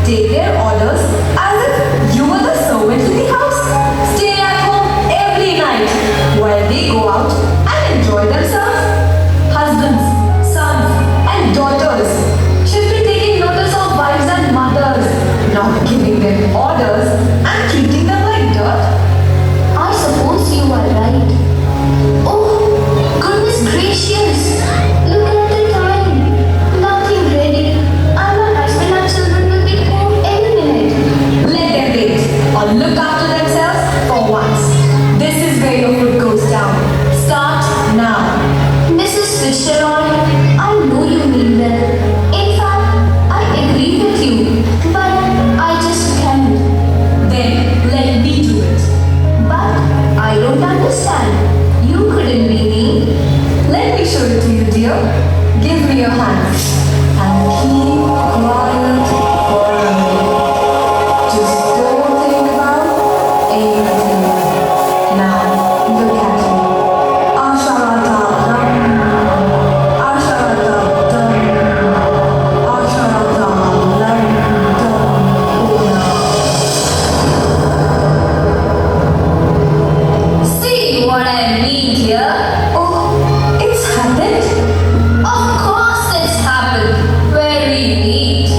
take their orders as if you were the servant in the house. Stay at home every night while they go out and enjoy themselves. Husbands, sons, and daughters should be taking notice of wives and mothers, not giving them orders and treating them like dirt. I suppose you are right. Oh, goodness gracious! Look at the time. Nothing ready. And my husband and children will be home any minute. Let them wait or look after themselves for once. This is where your food goes down. Start now. Mrs. Fitzgerald, I know you mean well. In fact, I agree with you, but I just can't. Then let me do it. But I don't understand. You couldn't be me. Let me show it to you, dear. Give me your hands and keep quiet for a minute. Just don't think about anything. Now look at me. Asharata dam. Asharata dam. Asharata lam dam. See what I mean here? Oh, it's happened. Of course it's happened. Very neat.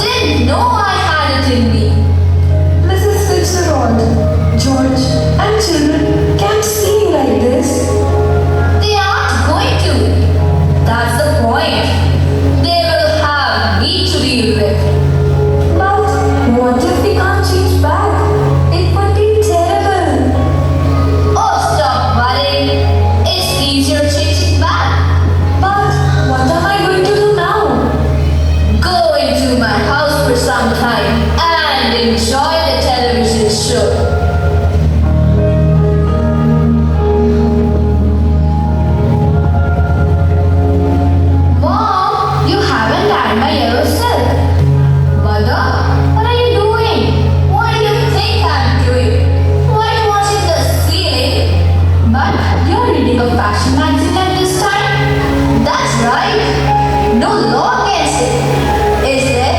Didn't know I had it in me. Mrs. Fitzgerald, George, and children can't see like this. They aren't going to. That's the point. They will have me to deal with. But what if we can't change back? It would be terrible. Oh, stop worrying. It's easier changing back. But what am I going to do now? Go into my house for some time and enjoy the television show. Mom, you haven't dyed my yellow silk. Mother, what are you doing? What do you think I'm doing? Why are you watching the ceiling? But you're reading a fashion magazine at this time? That's right. No law against it. Is there?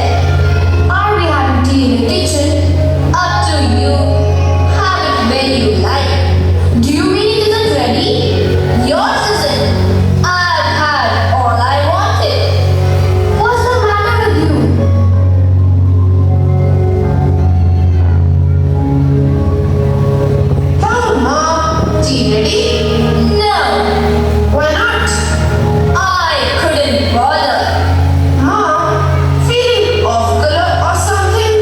Are we having tea in the kitchen? Up to you. Have it when you like. Do you mean it isn't ready? Yours isn't. I've had all I wanted. What's the matter with you? Come on, Mom. Tea ready? No, Why not? I couldn't bother. Mom, feeling off color or something?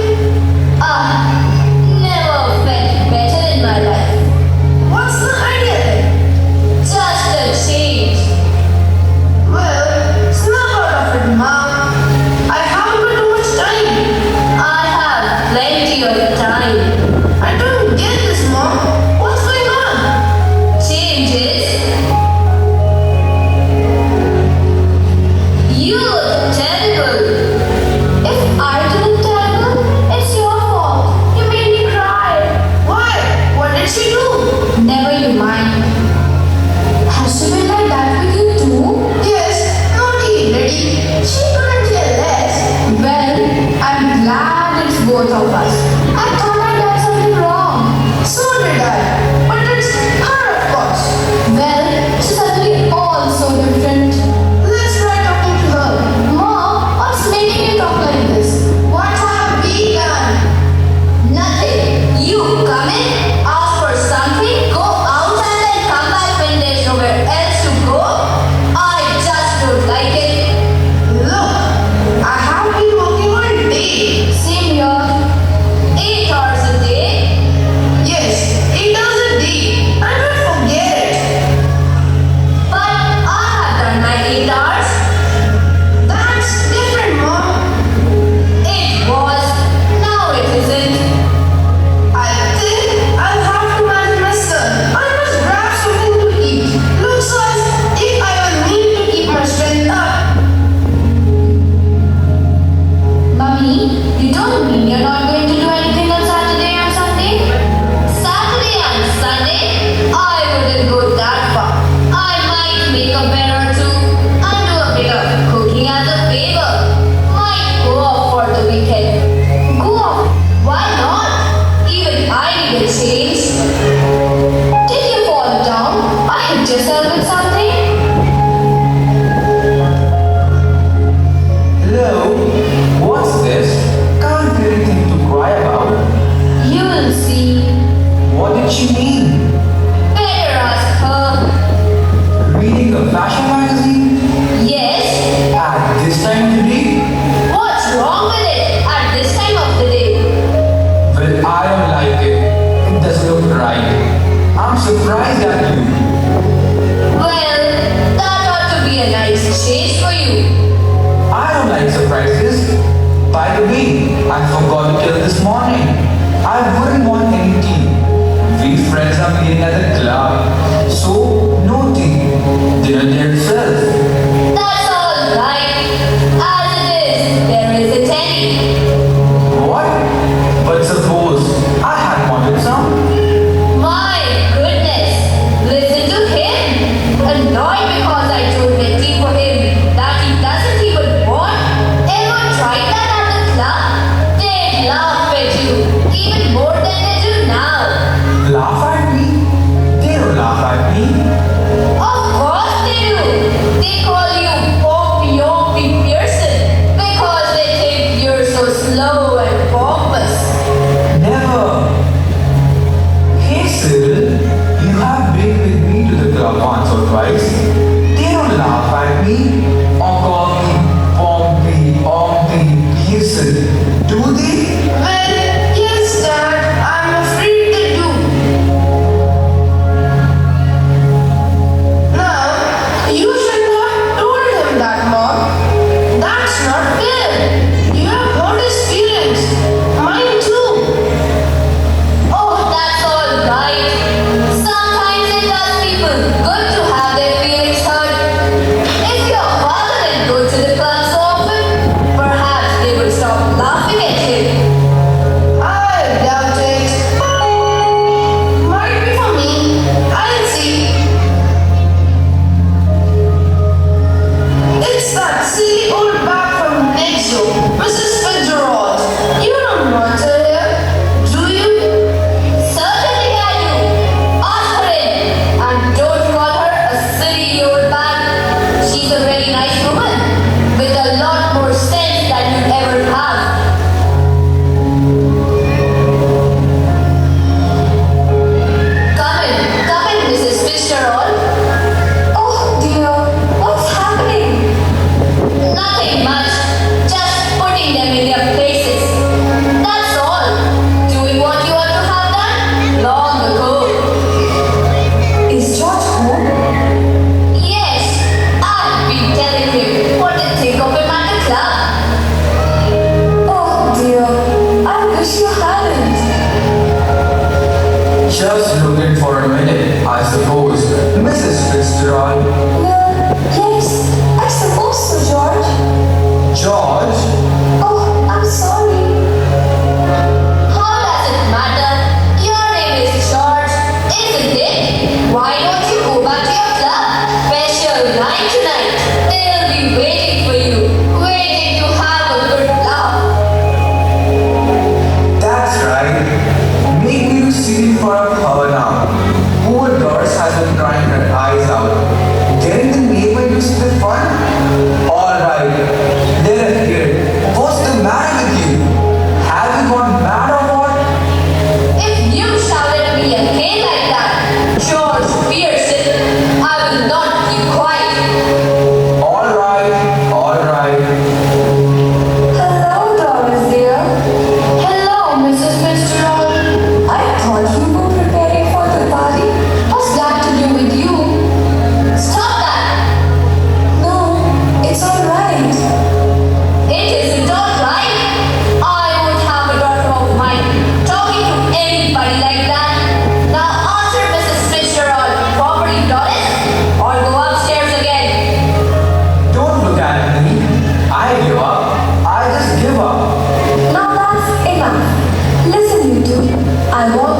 Never felt better in my life. What's the idea then? Just a change. Well, snap out of it, Mom. I haven't got too much time. I have plenty of time. I don't get this, Mom. What's going on? Changes. You look terrible. If I didn't terrible, it's your fault. You made me cry. Why? What did she do? Never you mind. Has she been like that with you too? Yes, no tea ready. She couldn't care less. Well, I'm glad it's both of us. I thought I done something wrong. So did I. But it's her, of course. Well, she's suddenly all so different. Let's try talking to her. Mom, what's making you talk like this? What have we done? Nothing. You come in, ask for something, go out and then come back when there's nowhere else to go. I just don't like it. Look, I have been working all day. Same here. What she mean? Better ask her. Reading a fashion magazine? Yes? At this time of the day? What's wrong with it at this time of the day? Well, I don't like it. It doesn't look right. I'm surprised at you. Well, that ought to be a nice change for you. I don't like surprises. By the way, I forgot to tell this morning. I wouldn't want any tea. We friends are meeting at the club. So, no tea. Dinner there itself. That's all right. As it is, there isn't any. What? But suppose I had wanted some. My goodness. Listen to him. Annoyed because I don't get tea for him that he doesn't even want. Ever tried that at the club? They'd laugh at you even more than they do now. Laugh at me? They don't laugh at me. Of course they do. They call you Pompey Pearson because they think you're so slow and pompous. Never. Hey Cyril, you have been with me to the club once or twice. They don't laugh at me or call me Pompey, Pearson. Do they? Well, yes, Dad, I'm afraid they do. Now, you shouldn't have told him that, Mom. That's not fair. You have hurt his feelings. Mine too. Oh, that's all right. Sometimes it does people good to have their feelings hurt. If your father didn't go to the club so often, perhaps they would stop laughing at him. I doubt it. Might be for me. I'll see. It's that silly old bag from next door, Mrs. Fitzgerald. You don't want her here, do you? Certainly I do. Ask her in. And don't call her a silly old bag. She's a very nice woman with a lot more sense than you ever have. Come in, Mrs. Fitzgerald. Oh dear, what's happening? Nothing much. Just putting them in their places. That's all. Doing what you ought to have done long ago. Is George home? Yes, I've been telling him what to think of him at the club. Oh dear, I wish you hadn't. Just looking for a minute, I suppose. Mrs. Fitzgerald. Well, yes, I suppose so, George. George? Oh, I'm sorry. How does it matter? Your name is George, isn't it? Why don't you go back to your club? Special night tonight. They'll be waiting for you, waiting to have a good laugh. That's right. Make me to see for a hour now. Poor Doris has been crying her eyes out. Getting the neighbor used to the fun? Alright, let her hear it. What's the matter with you? Have you gone mad or what? If you shout at me again like that, George Pearson, I will not keep quiet. Alright. Hello, Doris dear. Hello, Mrs. Fitzgerald. I thought you were preparing for the party. What's that to do with you? Stop that! No, it's all right. It isn't all right. I won't have a daughter of mine talking to anybody like that. Now answer Mrs. Fitzgerald properly, Doris, or go upstairs again. Don't look at me. I give up. I just give up. Now that's enough. Listen, you two. I want